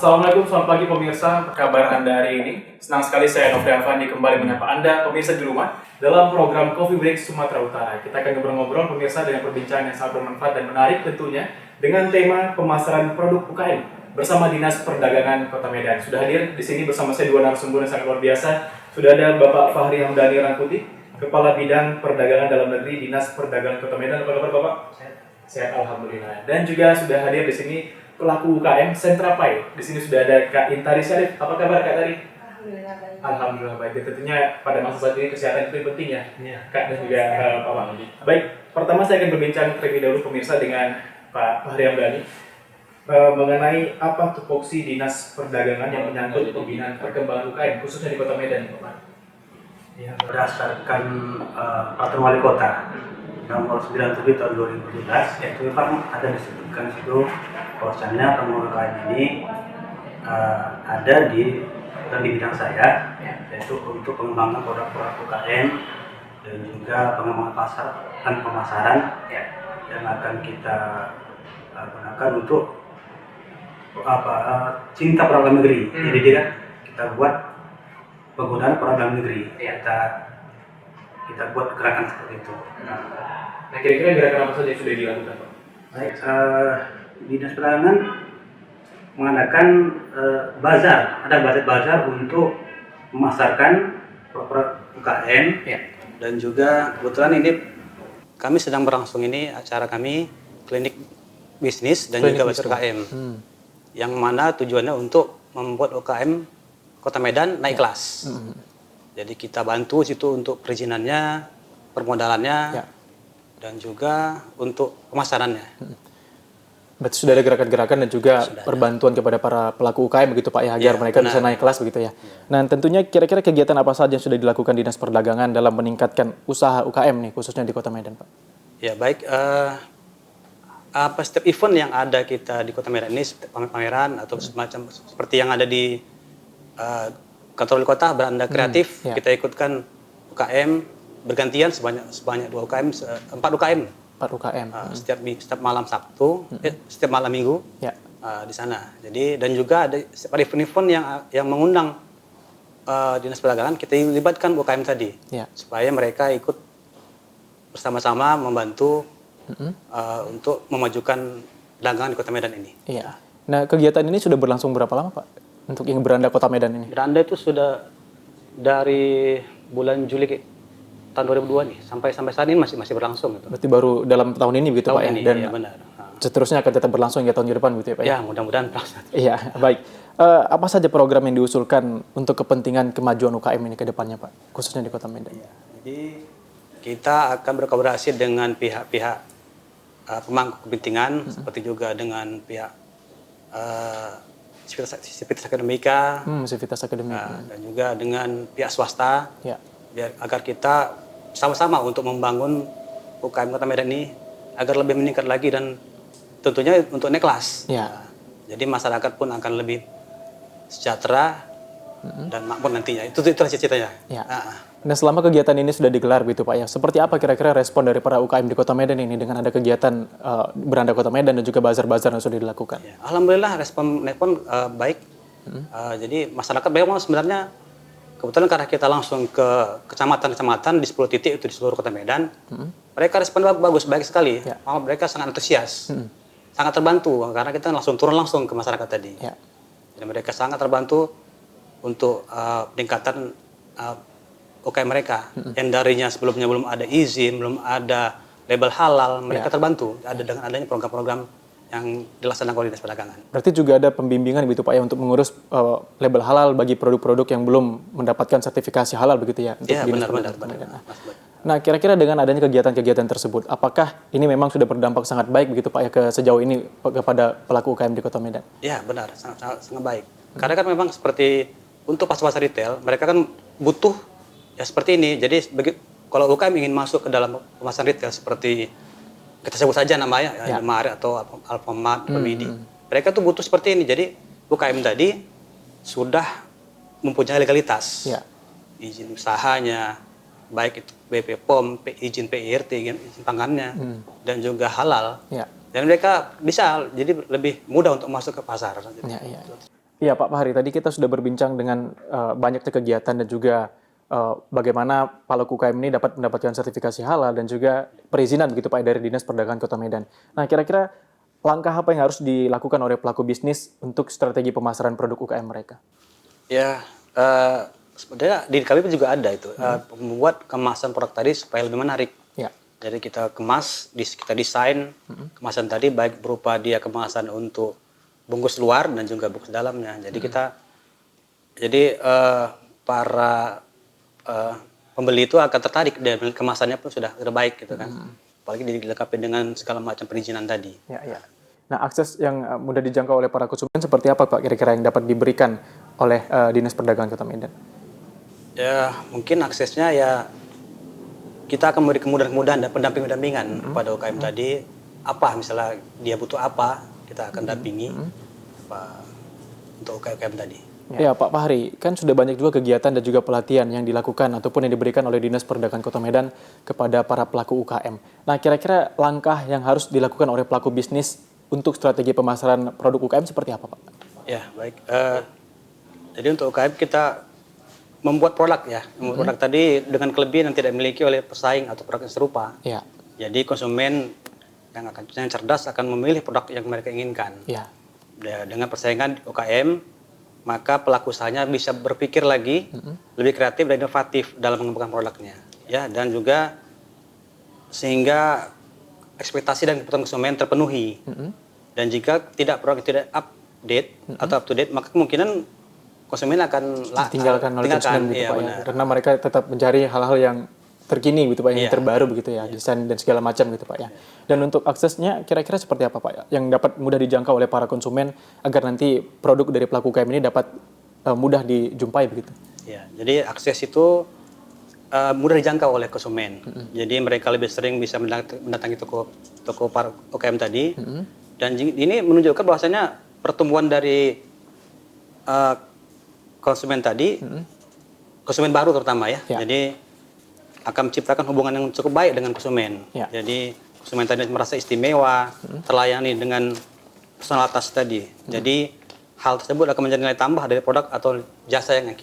Assalamualaikum, selamat pagi pemirsa. Apa kabar Anda hari ini? Senang sekali saya Nofri Afandi kembali menyapa Anda pemirsa di rumah dalam program Coffee Break Sumatera Utara. Kita akan ngobrol-ngobrol pemirsa dengan perbincangan yang sangat bermanfaat dan menarik tentunya dengan tema pemasaran produk UKM bersama Dinas Perdagangan Kota Medan. Sudah hadir di sini bersama saya dua narasumber yang sangat luar biasa. Sudah ada Bapak Fahri Hamdani Rangkuti, Kepala Bidang Perdagangan Dalam Negeri Dinas Perdagangan Kota Medan. Apa kabar Bapak? Sehat, alhamdulillah. Dan juga sudah hadir di sini pelaku UKM Sentra Pai. Di sini sudah ada Kak Intari Syarif. Apa kabar Kak Tari? Alhamdulillah baik. Alhamdulillah baik. Dan tentunya pada masa saat ini kesehatan itu penting ya, Kak dan juga Pak Mahdi. Baik, pertama saya akan berbincang terlebih dahulu pemirsa dengan Pak Fahri Hamdani mengenai apa tupoksi Dinas Perdagangan yang menyangkut pembinaan perkembangan UKM khususnya di Kota Medan, Pak. Ya, berdasarkan peraturan wali kota nomor 97 tahun 2017, yaitu memang ada disebutkan di situ bahwasannya pengelola UKM ini ada di bidang saya, yaitu untuk pengembangan produk-produk UKM dan juga pengembangan pasar dan pemasaran yang akan kita gunakan untuk cinta produk dalam negeri. Jadi kita buat penggunaan produk dalam negeri. Kita buat gerakan seperti itu. Nah, kira-kira gerakan apa saja yang sudah dilakukan, Pak? Baik, Dinas Perdagangan mengadakan bazar, ada bazar untuk memasarkan produk UKM dan juga kebetulan ini kami sedang berlangsung ini acara kami klinik bisnis dan juga bazar UKM yang mana tujuannya untuk membuat UKM Kota Medan naik kelas. Jadi kita bantu situ untuk perizinannya, permodalannya, dan juga untuk pemasarannya. Berarti sudah ada gerakan-gerakan dan juga perbantuan kepada para pelaku UKM begitu Pak ya, agar mereka bisa naik kelas begitu ya. Nah tentunya kira-kira kegiatan apa saja yang sudah dilakukan Dinas Perdagangan dalam meningkatkan usaha UKM nih khususnya di Kota Medan Pak? Ya baik, setiap event yang ada kita di Kota Medan ini, pameran atau semacam seperti yang ada di kantor wali kota beranda kreatif, kita ikutkan UKM bergantian sebanyak 2 UKM, 4 UKM. 4 UKM. Setiap malam Sabtu, setiap malam Minggu di sana. Jadi dan juga ada event-event yang mengundang Dinas Perdagangan, kita libatkan UKM tadi supaya mereka ikut bersama-sama membantu untuk memajukan dagangan di Kota Medan ini. Iya. Nah kegiatan ini sudah berlangsung berapa lama Pak? Untuk yang beranda Kota Medan ini? Beranda itu sudah dari bulan Juli tahun 2002 nih sampai saat ini masih berlangsung gitu. Berarti baru dalam tahun ini begitu Pak ya? Dan iya, benar. Seterusnya akan tetap berlangsung ya tahun depan gitu ya Pak ya? Ya mudah-mudahan berlangsung. Iya baik. Apa saja program yang diusulkan untuk kepentingan kemajuan UKM ini ke depannya Pak? Khususnya di Kota Medan. Ya, jadi kita akan berkolaborasi dengan pihak-pihak pemangku kepentingan seperti juga dengan pihak Sivitas Akademika, Sivitas Akademika, dan juga dengan pihak swasta, biar agar kita sama-sama untuk membangun UKM Kota Medan ini agar lebih meningkat lagi dan tentunya untuk naik kelas. Jadi masyarakat pun akan lebih sejahtera dan makmur nantinya. Itulah cita-citanya. Nah selama kegiatan ini sudah digelar gitu Pak ya, seperti apa kira-kira respon dari para UKM di Kota Medan ini dengan ada kegiatan beranda Kota Medan dan juga bazar-bazar yang sudah dilakukan? Alhamdulillah respon baik. Jadi masyarakat memang sebenarnya kebetulan karena kita langsung ke kecamatan-kecamatan di 10 titik itu di seluruh Kota Medan, mereka respon bagus, baik sekali. Mereka sangat antusias, sangat terbantu karena kita turun langsung ke masyarakat tadi. Jadi mereka sangat terbantu untuk peningkatan UKM mereka yang darinya sebelumnya belum ada izin, belum ada label halal, mereka terbantu dengan adanya program-program yang dilaksanakan oleh Dinas Perdagangan. Berarti juga ada pembimbingan begitu Pak ya untuk mengurus label halal bagi produk-produk yang belum mendapatkan sertifikasi halal begitu ya? Iya benar. Nah kira-kira dengan adanya kegiatan-kegiatan tersebut, apakah ini memang sudah berdampak sangat baik begitu Pak ya sejauh ini kepada pelaku UKM di Kota Medan? Iya benar, sangat baik. Karena kan memang seperti untuk pasar-pasar retail, mereka kan butuh ya seperti ini. Jadi kalau UKM ingin masuk ke dalam pemasaran retail seperti kita sebut saja namanya Indomaret atau Alfamart, Pemidi, mereka tuh butuh seperti ini. Jadi UKM tadi sudah mempunyai legalitas, izin usahanya, baik itu BP POM, izin PIRT, izin pangannya, dan juga halal. Dan mereka bisa jadi lebih mudah untuk masuk ke pasar. Iya Pak Fahri, tadi kita sudah berbincang dengan banyaknya kegiatan dan juga bagaimana pelaku UKM ini dapat mendapatkan sertifikasi halal dan juga perizinan begitu Pak dari Dinas Perdagangan Kota Medan. Nah kira-kira langkah apa yang harus dilakukan oleh pelaku bisnis untuk strategi pemasaran produk UKM mereka? Ya, sebenarnya di kami juga ada itu, membuat kemasan produk tadi supaya lebih menarik. Ya. Jadi kita kemas, kita desain kemasan tadi baik berupa dia kemasan untuk bungkus luar dan juga bungkus dalamnya. Jadi para pembeli itu akan tertarik dan kemasannya pun sudah terbaik gitu kan. Apalagi dilengkapi dengan segala macam perizinan tadi. Ya, ya. Nah, akses yang mudah dijangkau oleh para konsumen seperti apa Pak kira-kira yang dapat diberikan oleh Dinas Perdagangan Kota Medan? Ya, mungkin aksesnya ya kita akan memberi kemudahan-kemudahan dan pendampingan kepada UKM tadi. Apa misalnya dia butuh apa, kita akan dampingi untuk UKM tadi. Ya Pak Fahri, kan sudah banyak juga kegiatan dan juga pelatihan yang dilakukan ataupun yang diberikan oleh Dinas Perdagangan Kota Medan kepada para pelaku UKM. Nah kira-kira langkah yang harus dilakukan oleh pelaku bisnis untuk strategi pemasaran produk UKM seperti apa Pak? Ya baik, jadi untuk UKM kita membuat produk ya, membuat produk tadi dengan kelebihan yang tidak dimiliki oleh pesaing atau produk yang serupa. Ya. Jadi konsumen yang cerdas akan memilih produk yang mereka inginkan. Ya. Dengan persaingan UKM, maka pelaku usahanya bisa berpikir lagi lebih kreatif dan inovatif dalam mengembangkan produknya, ya, dan juga sehingga ekspektasi dan kebutuhan konsumen terpenuhi. Dan jika produk tidak update atau up to date, maka kemungkinan konsumen akan ditinggalkan oleh konsumen gitu Pak ya. Karena mereka tetap mencari hal-hal yang terkini gitu Pak, yang terbaru begitu ya, desain dan segala macam gitu Pak ya. Dan untuk aksesnya kira-kira seperti apa Pak yang dapat mudah dijangkau oleh para konsumen agar nanti produk dari pelaku UKM ini dapat mudah dijumpai begitu? Ya, jadi akses itu mudah dijangkau oleh konsumen. Jadi mereka lebih sering bisa mendatangi toko para UKM tadi. Dan ini menunjukkan bahwasanya pertumbuhan dari konsumen tadi, konsumen baru terutama ya. Jadi akan menciptakan hubungan yang cukup baik dengan konsumen. Ya. Jadi konsumen tadi merasa istimewa, terlayani dengan personalitas tadi. Jadi hal tersebut akan menjadi nilai tambah dari produk atau jasa yang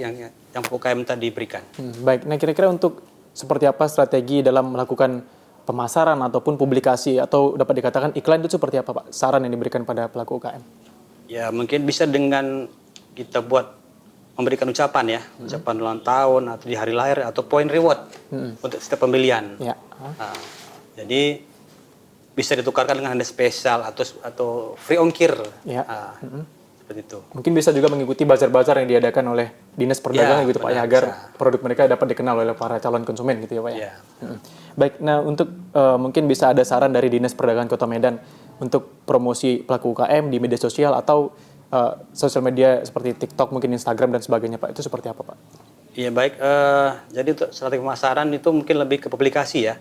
UKM tadi berikan. Baik, nah kira-kira untuk seperti apa strategi dalam melakukan pemasaran ataupun publikasi atau dapat dikatakan iklan itu seperti apa Pak? Saran yang diberikan pada pelaku UKM? Ya mungkin bisa dengan kita buat memberikan ucapan ya, ucapan ulang tahun atau di hari lahir atau poin reward untuk setiap pembelian. Ya. Jadi bisa ditukarkan dengan harga spesial atau free ongkir. Ya. Seperti itu. Mungkin bisa juga mengikuti bazar-bazar yang diadakan oleh Dinas Perdagangan gitu Pak ya, agar produk mereka dapat dikenal oleh para calon konsumen gitu ya Pak ya. Baik, nah untuk mungkin bisa ada saran dari Dinas Perdagangan Kota Medan untuk promosi pelaku UKM di media sosial atau sosial media seperti TikTok, mungkin Instagram dan sebagainya Pak, itu seperti apa Pak? Iya baik, jadi untuk strategi pemasaran itu mungkin lebih ke publikasi ya.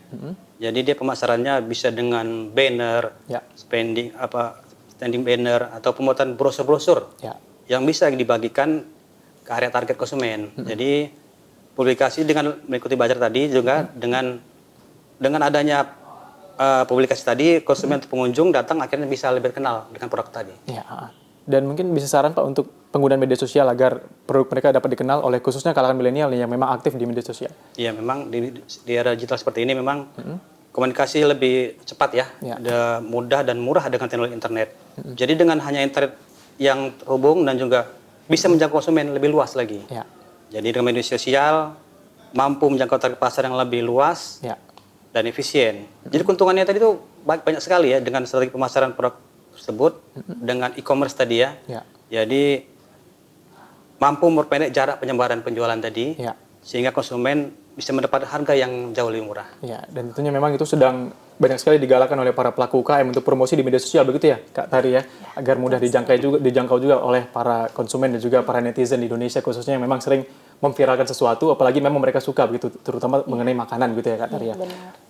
Jadi dia pemasarannya bisa dengan banner, standing banner atau pembuatan brosur-brosur yang bisa dibagikan ke area target konsumen. Jadi publikasi dengan mengikuti bazar tadi juga dengan adanya publikasi tadi konsumen atau pengunjung datang akhirnya bisa lebih kenal dengan produk tadi. Ya. Dan mungkin bisa saran Pak untuk penggunaan media sosial agar produk mereka dapat dikenal oleh khususnya kalangan milenial yang memang aktif di media sosial. Iya, memang di era digital seperti ini memang komunikasi lebih cepat ya, mudah dan murah dengan teknologi internet. Jadi dengan hanya internet yang terhubung dan juga bisa menjangkau konsumen lebih luas lagi. Ya. Jadi dengan media sosial mampu menjangkau target pasar yang lebih luas dan efisien. Jadi keuntungannya tadi itu banyak sekali ya dengan strategi pemasaran produk tersebut dengan e-commerce tadi ya. Jadi mampu memperpendek jarak penyebaran penjualan tadi sehingga konsumen bisa mendapat harga yang jauh lebih murah. Ya, dan tentunya memang itu sedang banyak sekali digalakan oleh para pelaku UKM untuk promosi di media sosial begitu ya Kak Tari ya, agar mudah dijangkau juga oleh para konsumen dan juga para netizen di Indonesia khususnya yang memang sering memviralkan sesuatu, apalagi memang mereka suka begitu, terutama mengenai makanan gitu ya Kak Tari ya.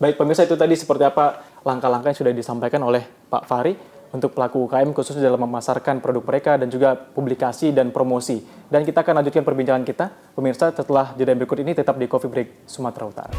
Baik pemirsa, itu tadi seperti apa langkah-langkah yang sudah disampaikan oleh Pak Fahri untuk pelaku UKM khususnya dalam memasarkan produk mereka dan juga publikasi dan promosi. Dan kita akan lanjutkan perbincangan kita, pemirsa, setelah jeda berikut ini tetap di Coffee Break Sumatera Utara.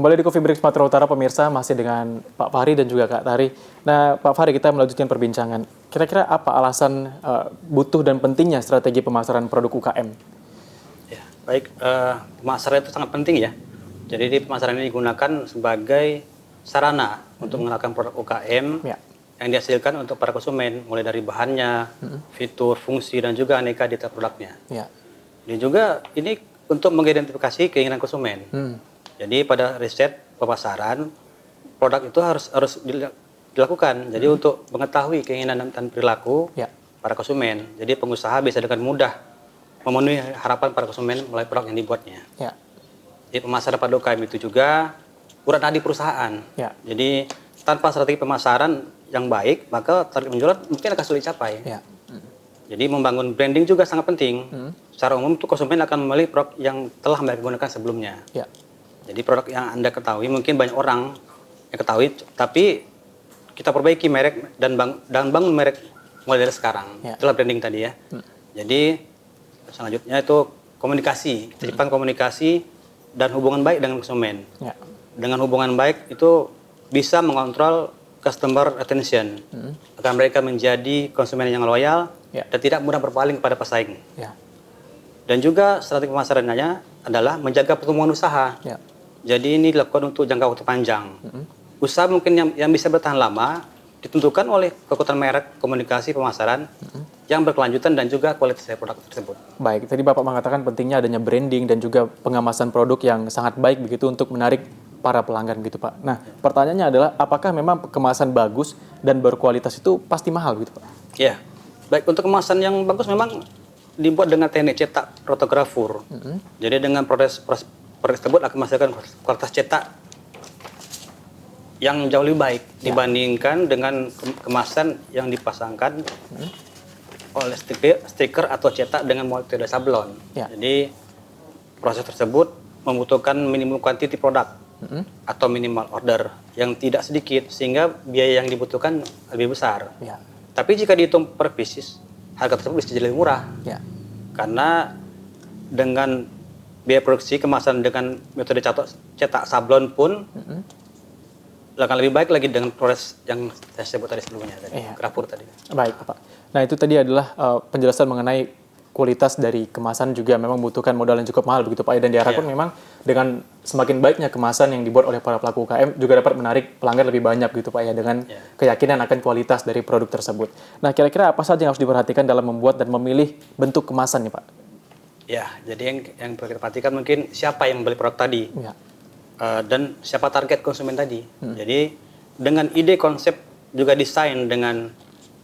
Kembali di Coffee Break Sumatera Utara, pemirsa, masih dengan Pak Fahri dan juga Kak Tari. Nah, Pak Fahri, kita melanjutkan perbincangan. Kira-kira apa alasan butuh dan pentingnya strategi pemasaran produk UKM? Ya, baik, pemasaran itu sangat penting ya. Jadi di pemasaran ini digunakan sebagai sarana untuk mengenalkan produk UKM Ya. yang dihasilkan untuk para konsumen, mulai dari bahannya, fitur, fungsi, dan juga aneka detail produknya. Ya. Dan juga ini untuk mengidentifikasi keinginan konsumen. Jadi pada riset pemasaran, produk itu harus dilakukan. Jadi untuk mengetahui keinginan dan perilaku Ya. para konsumen. Jadi pengusaha bisa dengan mudah memenuhi harapan para konsumen melalui produk yang dibuatnya. Ya. Jadi pemasaran pada UKM itu juga urat nadi perusahaan. Ya. Jadi tanpa strategi pemasaran yang baik, maka target penjualan mungkin akan sulit dicapai. Ya. Jadi membangun branding juga sangat penting. Secara umum itu konsumen akan membeli produk yang telah mereka gunakan sebelumnya. Ya. Jadi produk yang Anda ketahui mungkin banyak orang yang ketahui, tapi kita perbaiki merek dan bangun merek mulai dari sekarang. Ya. Itulah branding tadi ya. Jadi selanjutnya itu komunikasi, ciptakan komunikasi dan hubungan baik dengan konsumen. Ya. Dengan hubungan baik itu bisa mengontrol customer attention, agar mereka menjadi konsumen yang loyal Ya. dan tidak mudah berpaling kepada pesaing. Ya. Dan juga strategi pemasarannya adalah menjaga pertumbuhan usaha. Ya. Jadi ini dilakukan untuk jangka waktu panjang. Usaha mungkin yang bisa bertahan lama ditentukan oleh kekuatan merek, komunikasi, pemasaran yang berkelanjutan dan juga kualitas dari produk tersebut. Baik, tadi Bapak mengatakan pentingnya adanya branding dan juga pengemasan produk yang sangat baik begitu untuk menarik para pelanggan gitu Pak. Nah, pertanyaannya adalah apakah memang kemasan bagus dan berkualitas itu pasti mahal gitu Pak? Ya, baik, untuk kemasan yang bagus memang dibuat dengan teknik cetak rotografur. Jadi dengan proses tersebut akan menghasilkan kualitas cetak yang jauh lebih baik dibandingkan dengan kemasan yang dipasangkan oleh stiker atau cetak dengan metode sablon. Ya. Jadi proses tersebut membutuhkan minimum quantity produk atau minimal order yang tidak sedikit sehingga biaya yang dibutuhkan lebih besar. Ya. Tapi jika dihitung per pieces, harga tersebut bisa jadi lebih murah. Ya. Karena dengan biaya produksi kemasan dengan metode cetak sablon pun akan lebih baik lagi dengan proses yang saya sebut tadi sebelumnya, Iya. grafur tadi. Baik Pak. Nah, itu tadi adalah penjelasan mengenai kualitas dari kemasan juga memang membutuhkan modal yang cukup mahal begitu Pak. Dan diharapkan memang dengan semakin baiknya kemasan yang dibuat oleh para pelaku UKM juga dapat menarik pelanggan lebih banyak gitu Pak ya, dengan keyakinan akan kualitas dari produk tersebut. Nah, kira-kira apa saja yang harus diperhatikan dalam membuat dan memilih bentuk kemasan nih Pak? Ya, jadi yang perlu kita perhatikan mungkin siapa yang membeli produk tadi Ya. dan siapa target konsumen tadi. Jadi dengan ide konsep juga desain dengan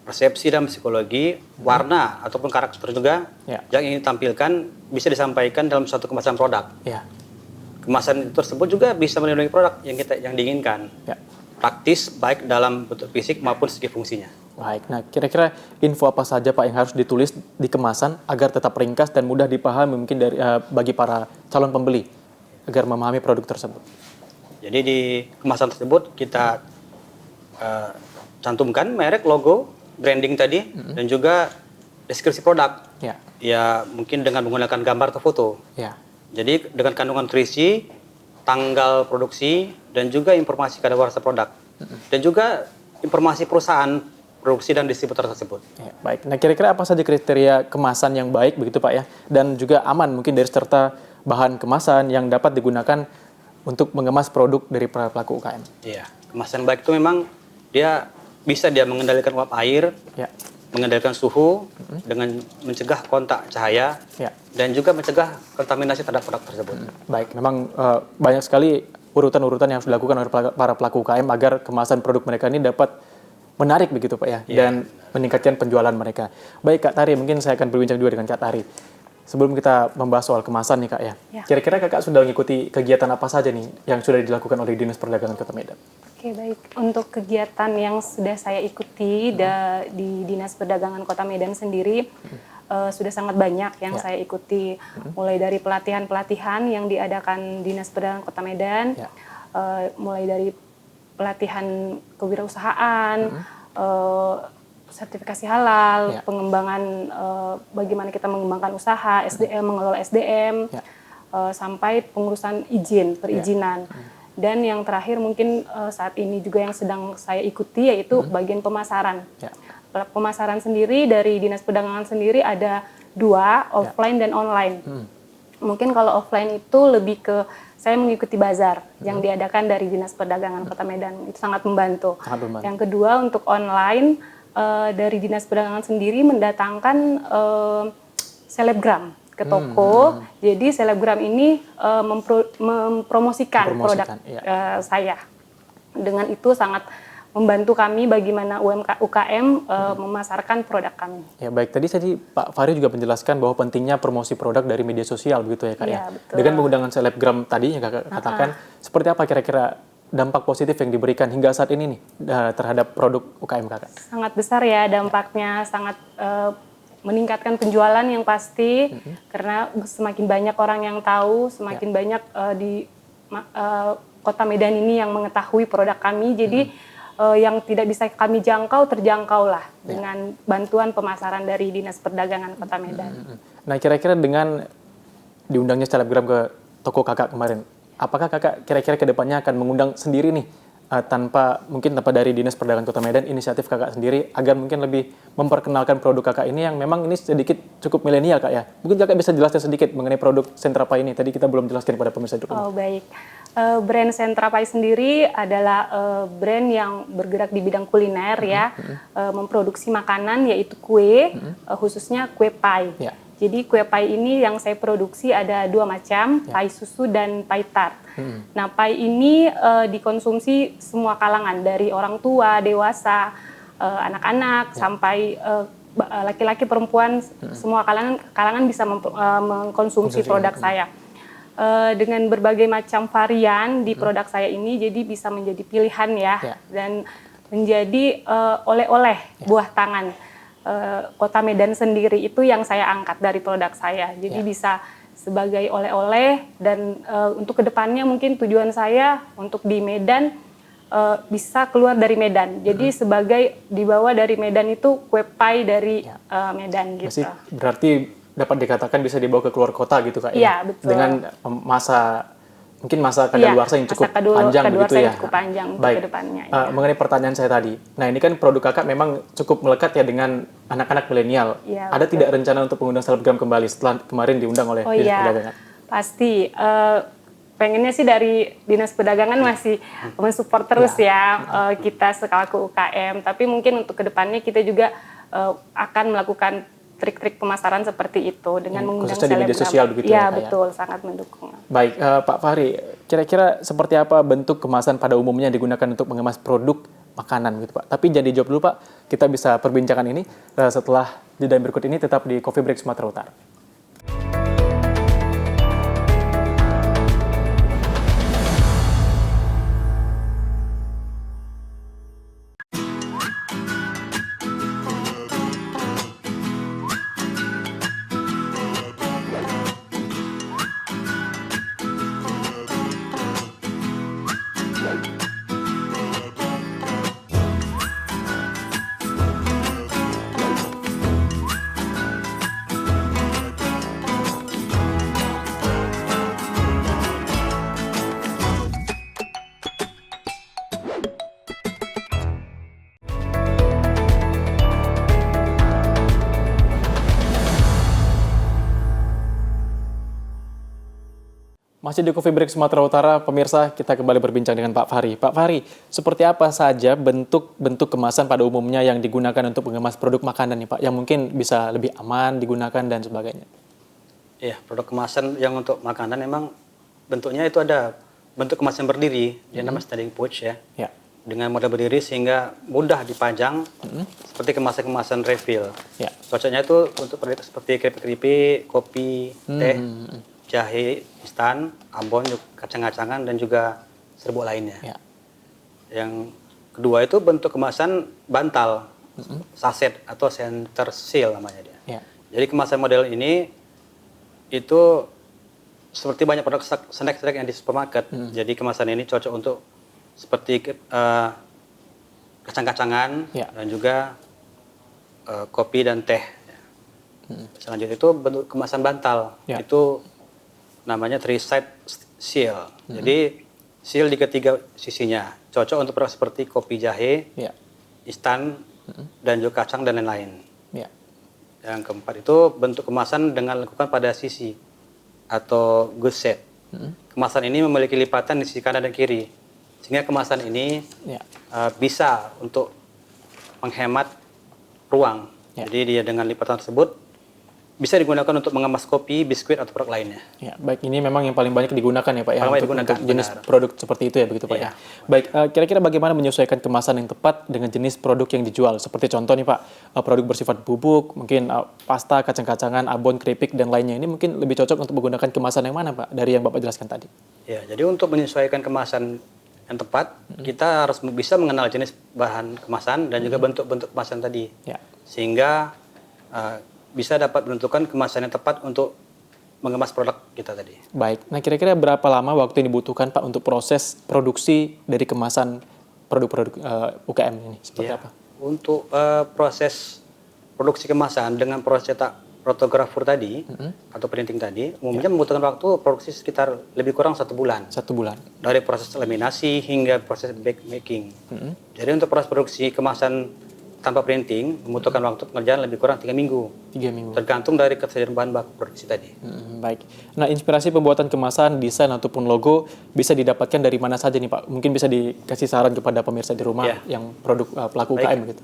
persepsi dan psikologi, warna ataupun karakter juga yang ingin ditampilkan bisa disampaikan dalam suatu kemasan produk. Ya. Kemasan tersebut juga bisa melindungi produk yang diinginkan. Ya. Praktis baik dalam bentuk fisik maupun segi fungsinya. Baik, nah kira-kira info apa saja Pak yang harus ditulis di kemasan agar tetap ringkas dan mudah dipahami mungkin dari bagi para calon pembeli agar memahami produk tersebut? Jadi di kemasan tersebut kita cantumkan merek, logo, branding tadi, dan juga deskripsi produk. Ya. Ya mungkin dengan menggunakan gambar atau foto. Ya. Jadi dengan kandungan nutrisi, tanggal produksi, dan juga informasi kadaluarsa produk. Dan juga informasi perusahaan produksi dan distributor tersebut. Ya, baik. Nah, kira-kira apa saja kriteria kemasan yang baik begitu Pak ya? Dan juga aman mungkin dari serta bahan kemasan yang dapat digunakan untuk mengemas produk dari para pelaku UKM. Iya, kemasan baik itu memang dia bisa mengendalikan uap air, mengendalikan suhu dengan mencegah kontak cahaya, dan juga mencegah kontaminasi terhadap produk tersebut. Baik, memang banyak sekali urutan-urutan yang harus dilakukan oleh para pelaku UKM agar kemasan produk mereka ini dapat menarik begitu Pak ya, dan meningkatkan penjualan mereka. Baik Kak Tari, mungkin saya akan berbincang juga dengan Kak Tari. Sebelum kita membahas soal kemasan nih Kak ya, kira-kira Kakak sudah mengikuti kegiatan apa saja nih yang sudah dilakukan oleh Dinas Perdagangan Kota Medan? Oke, baik. Untuk kegiatan yang sudah saya ikuti di Dinas Perdagangan Kota Medan sendiri, sudah sangat banyak yang saya ikuti. Mulai dari pelatihan-pelatihan yang diadakan Dinas Perdagangan Kota Medan, mulai dari pelatihan kewirausahaan, sertifikasi halal, pengembangan bagaimana kita mengembangkan usaha, SDM, mengelola SDM, sampai pengurusan perizinan. Dan yang terakhir mungkin saat ini juga yang sedang saya ikuti yaitu bagian pemasaran. Ya. Pemasaran sendiri dari Dinas Perdagangan sendiri ada 2, offline dan online. Mungkin kalau offline itu lebih ke saya mengikuti bazar yang diadakan dari Dinas Perdagangan Kota Medan, itu sangat membantu. Sangat membantu. Yang kedua untuk online dari Dinas Perdagangan sendiri mendatangkan selebgram ke toko. Jadi selebgram ini mempromosikan produk saya. Dengan itu sangat membantu kami bagaimana UKM memasarkan produk kami. Ya baik, tadi Pak Fahri juga menjelaskan bahwa pentingnya promosi produk dari media sosial begitu ya Kak ya. Betul. Dengan menggunakan selebgram tadi yang Kakak katakan, seperti apa kira-kira dampak positif yang diberikan hingga saat ini nih terhadap produk UKM Kakak? Sangat besar ya dampaknya, sangat meningkatkan penjualan yang pasti, karena semakin banyak orang yang tahu, semakin banyak di Kota Medan ini yang mengetahui produk kami, jadi yang tidak bisa kami jangkau terjangkau lah dengan bantuan pemasaran dari Dinas Perdagangan Kota Medan. Nah kira-kira dengan diundangnya selebgram ke toko Kakak kemarin, apakah Kakak kira-kira ke depannya akan mengundang sendiri nih tanpa dari Dinas Perdagangan Kota Medan, inisiatif Kakak sendiri agar mungkin lebih memperkenalkan produk Kakak ini yang memang ini sedikit cukup milenial Kak ya. Mungkin Kakak bisa jelaskan sedikit mengenai produk Sentrapai ini. Tadi kita belum jelaskan kepada pemirsa di rumah. Oh baik. Brand Sentrapai sendiri adalah brand yang bergerak di bidang kuliner ya, memproduksi makanan yaitu kue, khususnya kue pai. Ya. Jadi kue pai ini yang saya produksi ada 2 macam, pai susu dan pai tart. Nah pai ini dikonsumsi semua kalangan, dari orang tua, dewasa, anak-anak, sampai laki-laki, perempuan, semua kalangan bisa mengkonsumsi produk saya. Dengan berbagai macam varian di produk saya ini, jadi bisa menjadi pilihan ya, dan menjadi oleh-oleh buah tangan Kota Medan sendiri, itu yang saya angkat dari produk saya. Jadi bisa sebagai oleh-oleh, dan untuk kedepannya mungkin tujuan saya untuk di Medan bisa keluar dari Medan. Jadi sebagai dibawa dari Medan itu kue pai dari Medan gitu. Berarti dapat dikatakan bisa dibawa ke keluar kota gitu Kak ya? Iya, betul. Dengan masa kadaluarsa yang cukup panjang begitu ya? Cukup panjang untuk baik. kedepannya. Mengenai pertanyaan saya tadi, nah ini kan produk Kakak memang cukup melekat ya dengan anak-anak milenial. Ya, Ada betul. tidak rencana untuk mengundang selebgram kembali setelah kemarin diundang oleh Dinas Perdagangan? Pasti. Pengennya sih dari Dinas Perdagangan masih mensupport terus kita selaku UKM. Tapi mungkin untuk kedepannya kita juga akan melakukan trik-trik pemasaran seperti itu dengan mengundang selebgram. Khususnya di media sosial begitu ya? Iya, betul, sangat mendukung. Baik, Pak Fahri, kira-kira seperti apa bentuk kemasan pada umumnya yang digunakan untuk mengemas produk makanan gitu Pak? Tapi jangan dijawab dulu Pak, kita bisa perbincangan ini setelah jeda berikut ini, tetap di Coffee Break Sumatera Utara. Masih di Coffee Break Sumatera Utara, pemirsa, kita kembali berbincang dengan Pak Fahri. Pak Fahri, seperti apa saja bentuk kemasan pada umumnya yang digunakan untuk mengemas produk makanan nih Pak, yang mungkin bisa lebih aman digunakan dan sebagainya? Iya, produk kemasan yang untuk makanan memang bentuknya itu ada bentuk kemasan berdiri, dia namanya standing pouch ya. Dengan model berdiri sehingga mudah dipajang, seperti kemasan-kemasan refill. Cocoknya itu untuk seperti keripik-keripik, kopi, teh, jahe instan, ambon, kacang-kacangan, dan juga serbuk lainnya. Yang kedua itu bentuk kemasan bantal, saset atau center seal namanya dia. Jadi kemasan model ini itu seperti banyak produk snack-snack yang di supermarket. Jadi kemasan ini cocok untuk seperti kacang-kacangan dan juga kopi dan teh. Selanjutnya itu bentuk kemasan bantal, itu namanya three side seal. Jadi seal di ketiga sisinya. Cocok untuk produk seperti kopi jahe, Ya. instan, dan juga kacang dan lain-lain. Ya. Yang keempat itu bentuk kemasan dengan lekukan pada sisi atau goods set. Kemasan ini memiliki lipatan di sisi kanan dan kiri, sehingga kemasan ini Ya. bisa untuk menghemat ruang. Ya. Jadi dia dengan lipatan tersebut bisa digunakan untuk mengemas kopi, biskuit atau produk lainnya. Ya, baik, ini memang yang paling banyak digunakan ya Pak ya, Paling banyak untuk digunakan, jenis benar. produk seperti itu ya begitu Pak Iya. ya. Baik, kira-kira bagaimana menyesuaikan kemasan yang tepat dengan jenis produk yang dijual? Seperti contoh nih Pak, produk bersifat bubuk, mungkin pasta, kacang-kacangan, abon, keripik, dan lainnya. Ini mungkin lebih cocok untuk menggunakan kemasan yang mana Pak, dari yang Bapak jelaskan tadi? Ya, jadi untuk menyesuaikan kemasan yang tepat, kita harus bisa mengenal jenis bahan kemasan dan juga bentuk-bentuk kemasan tadi. Ya. Sehingga bisa dapat menentukan kemasan yang tepat untuk mengemas produk kita tadi. Baik, nah kira-kira berapa lama waktu yang dibutuhkan Pak untuk proses produksi dari kemasan produk-produk UKM ini? Seperti Ya, apa? untuk proses produksi kemasan dengan proses cetak fotografur tadi atau printing tadi, umumnya membutuhkan waktu produksi sekitar lebih kurang 1 bulan. 1 bulan. Dari proses laminasi hingga proses backmaking. Jadi untuk proses produksi kemasan tanpa printing membutuhkan waktu pengerjaan lebih kurang 3 minggu. 3 minggu. Tergantung dari ketersediaan bahan baku produksi tadi. Baik. Nah, inspirasi pembuatan kemasan, desain ataupun logo bisa didapatkan dari mana saja nih Pak? Mungkin bisa dikasih saran kepada pemirsa di rumah Ya. yang produk pelaku UKM gitu.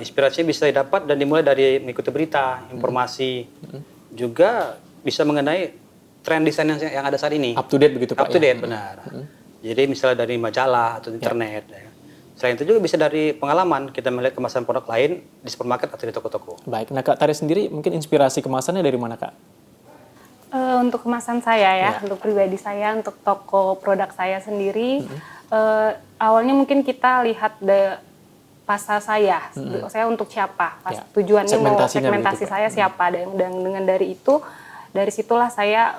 Inspirasinya bisa didapat dan dimulai dari mengikuti berita, informasi, juga bisa mengenai tren desain yang ada saat ini. Up to date begitu Pak? Up to ya? date, benar. Jadi misalnya dari majalah atau internet. Ya. Selain itu juga bisa dari pengalaman kita melihat kemasan produk lain di supermarket atau di toko-toko. Baik. Nah, Kak Tari sendiri mungkin inspirasi kemasannya dari mana Kak? Untuk kemasan saya ya, untuk pribadi saya, untuk toko produk saya sendiri, awalnya mungkin kita lihat pasar saya untuk siapa, Ya. tujuannya mau Segmentasinya segmentasi begitu, Pak. saya siapa, dan dengan dari itu, dari situlah saya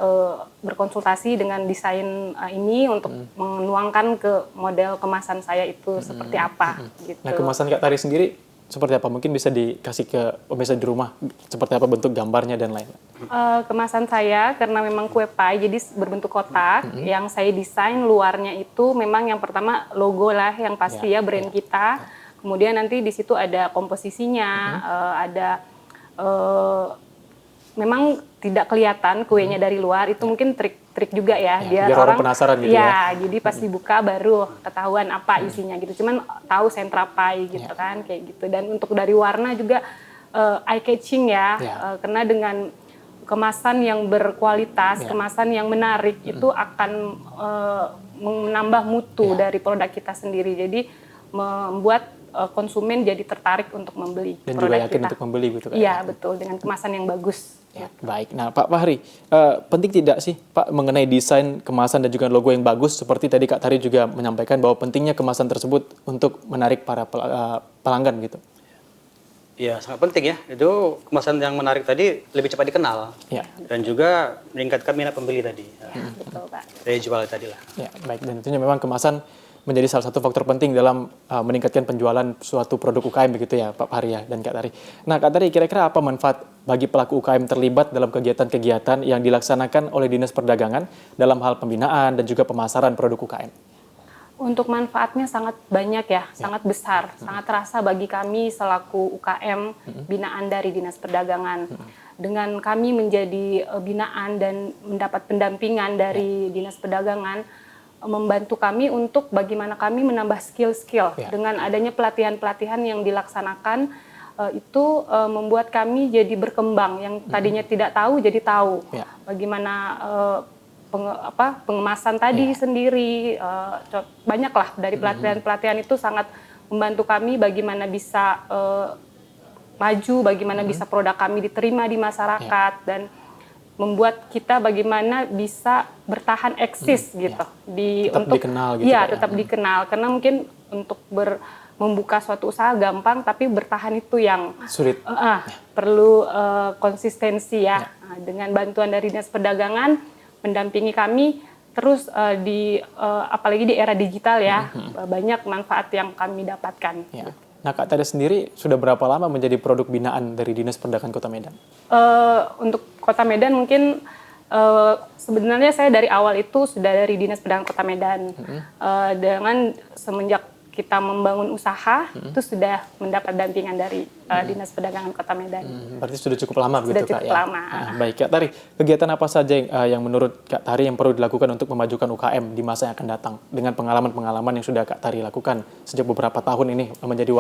berkonsultasi dengan desain ini untuk menuangkan ke model kemasan saya itu seperti apa, gitu. Nah, kemasan Kak Tari sendiri seperti apa? Mungkin bisa dikasih ke pemirsa di rumah, seperti apa bentuk gambarnya dan lain-lain. Kemasan saya karena memang kue pie jadi berbentuk kotak, yang saya desain luarnya itu memang yang pertama logo lah yang pasti ya, brand kita. Kemudian nanti di situ ada komposisinya, ada memang tidak kelihatan kuenya dari luar, itu mungkin trik juga ya, biar orang penasaran gitu ya. jadi pas dibuka baru ketahuan apa isinya gitu. Cuman tahu sentra pie gitu kan, kayak gitu. Dan untuk dari warna juga eye catching ya, karena dengan kemasan yang berkualitas, kemasan yang menarik itu akan menambah mutu dari produk kita sendiri. Jadi membuat konsumen jadi tertarik untuk membeli Dan produk juga yakin kita. untuk membeli gitu Kak. Iya, betul, dengan kemasan yang bagus. Ya, baik. Nah, Pak Fahri, penting tidak sih Pak mengenai desain kemasan dan juga logo yang bagus seperti tadi Kak Tari juga menyampaikan bahwa pentingnya kemasan tersebut untuk menarik para pelanggan gitu. Iya, sangat penting ya. Itu kemasan yang menarik tadi lebih cepat dikenal. Ya. Dan juga meningkatkan minat pembeli tadi. Betul, Pak. Dari jual tadi lah. Ya, baik. Dan tentunya memang kemasan menjadi salah satu faktor penting dalam meningkatkan penjualan suatu produk UKM begitu ya Pak Fahri ya, dan Kak Tari. Nah Kak Tari, kira-kira apa manfaat bagi pelaku UKM terlibat dalam kegiatan-kegiatan yang dilaksanakan oleh Dinas Perdagangan dalam hal pembinaan dan juga pemasaran produk UKM? Untuk manfaatnya sangat banyak ya, sangat besar, sangat terasa bagi kami selaku UKM binaan dari Dinas Perdagangan. Dengan kami menjadi binaan dan mendapat pendampingan dari Dinas Perdagangan, membantu kami untuk bagaimana kami menambah skill-skill. Dengan adanya pelatihan-pelatihan yang dilaksanakan, itu membuat kami jadi berkembang. Yang tadinya tidak tahu jadi tahu. Bagaimana pengemasan tadi sendiri, banyaklah dari pelatihan-pelatihan itu sangat membantu kami bagaimana bisa maju, bagaimana bisa produk kami diterima di masyarakat, dan membuat kita bagaimana bisa bertahan eksis gitu. Tetap dikenal gitu. Iya, tetap dikenal. Karena mungkin untuk membuka suatu usaha gampang, tapi bertahan itu yang sulit. Perlu konsistensi ya. Nah, dengan bantuan dari Dinas Perdagangan mendampingi kami terus apalagi di era digital ya, banyak manfaat yang kami dapatkan. Ya. Nah, Kak Tari sendiri sudah berapa lama menjadi produk binaan dari Dinas Perdagangan Kota Medan? Untuk Kota Medan mungkin Sebenarnya saya dari awal itu sudah dari Dinas Perdagangan Kota Medan. Dengan semenjak kita membangun usaha, itu sudah mendapat dampingan dari Dinas Perdagangan Kota Medan. Berarti sudah cukup lama Sudah begitu Kak cukup ya? lama. Baik Kak Tari, kegiatan apa saja yang menurut Kak Tari yang perlu dilakukan untuk memajukan UKM di masa yang akan datang? Dengan pengalaman-pengalaman yang sudah Kak Tari lakukan sejak beberapa tahun ini menjadi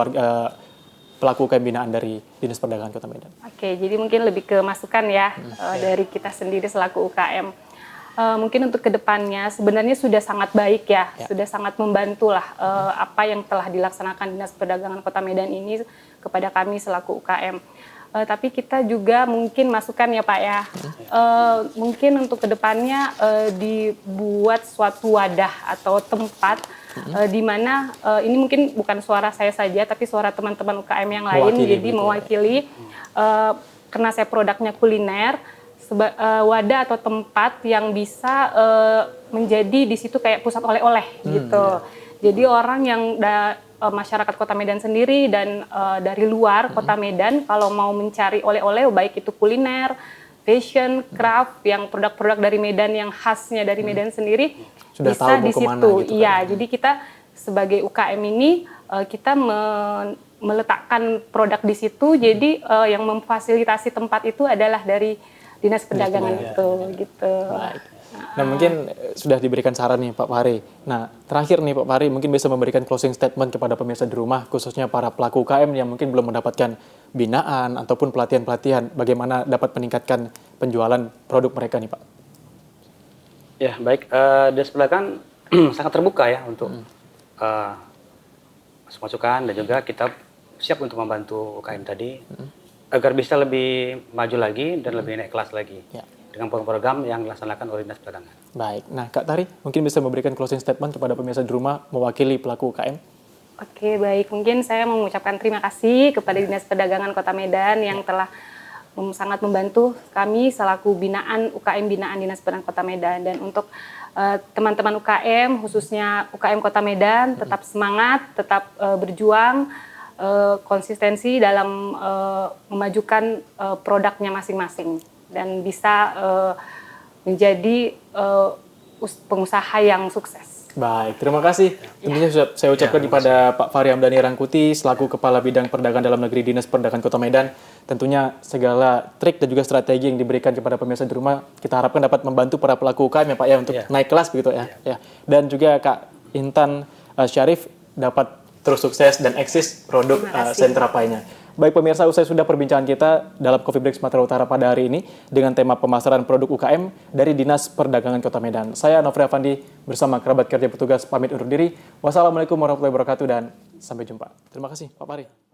pelaku UKM binaan dari Dinas Perdagangan Kota Medan. Oke, jadi mungkin lebih ke masukan ya dari kita sendiri selaku UKM. Mungkin untuk kedepannya sebenarnya sudah sangat baik ya, sudah sangat membantu lah apa yang telah dilaksanakan Dinas Perdagangan Kota Medan ini kepada kami selaku UKM. Tapi kita juga mungkin masukan ya Pak ya, mungkin untuk kedepannya dibuat suatu wadah atau tempat di mana ini mungkin bukan suara saya saja, tapi suara teman-teman UKM yang lain, jadi mewakili karena saya produknya kuliner. Wadah atau tempat yang bisa menjadi di situ kayak pusat oleh-oleh gitu. Jadi orang yang masyarakat Kota Medan sendiri dan dari luar Kota Medan kalau mau mencari oleh-oleh baik itu kuliner, fashion, craft yang produk-produk dari Medan yang khasnya dari Medan sendiri sudah bisa tahu di situ. gitu Iya, kan? jadi kita sebagai UKM ini kita meletakkan produk di situ. Jadi yang memfasilitasi tempat itu adalah dari Dinas Perdagangan itu, gitu. Baik. Nah mungkin sudah diberikan saran nih Pak Fahri. Nah terakhir nih Pak Fahri mungkin bisa memberikan closing statement kepada pemirsa di rumah, khususnya para pelaku UKM yang mungkin belum mendapatkan binaan ataupun pelatihan-pelatihan, bagaimana dapat meningkatkan penjualan produk mereka nih Pak. Ya baik, Dinas Perdagangan sangat terbuka ya untuk masukan dan juga kita siap untuk membantu UKM tadi agar bisa lebih maju lagi dan lebih naik kelas lagi dengan program-program yang dilaksanakan oleh Dinas Perdagangan. Baik, nah Kak Tari mungkin bisa memberikan closing statement kepada pemirsa di rumah mewakili pelaku UKM. Oke, baik. Mungkin saya mengucapkan terima kasih kepada Dinas Perdagangan Kota Medan yang telah sangat membantu kami selaku binaan UKM binaan Dinas Perdagangan Kota Medan. Dan untuk teman-teman UKM, khususnya UKM Kota Medan, tetap semangat, tetap berjuang, konsistensi dalam memajukan produknya masing-masing dan bisa menjadi pengusaha yang sukses. Baik, terima kasih. Tentunya saya ucapkan kepada Pak Fahri Hamdani Rangkuti selaku Kepala Bidang Perdagangan Dalam Negeri Dinas Perdagangan Kota Medan. Tentunya segala trik dan juga strategi yang diberikan kepada pemirsa di rumah kita harapkan dapat membantu para pelaku UKM ya Pak ya untuk naik kelas begitu ya. Dan juga Kak Intan Syarif dapat terus sukses dan eksis produk sentra painya. Baik pemirsa, usai sudah perbincangan kita dalam Coffee Break Sumatera Utara pada hari ini dengan tema pemasaran produk UKM dari Dinas Perdagangan Kota Medan. Saya Nofri Afandi bersama kerabat kerja petugas pamit undur diri. Wassalamualaikum warahmatullahi wabarakatuh dan sampai jumpa. Terima kasih Pak Fahri.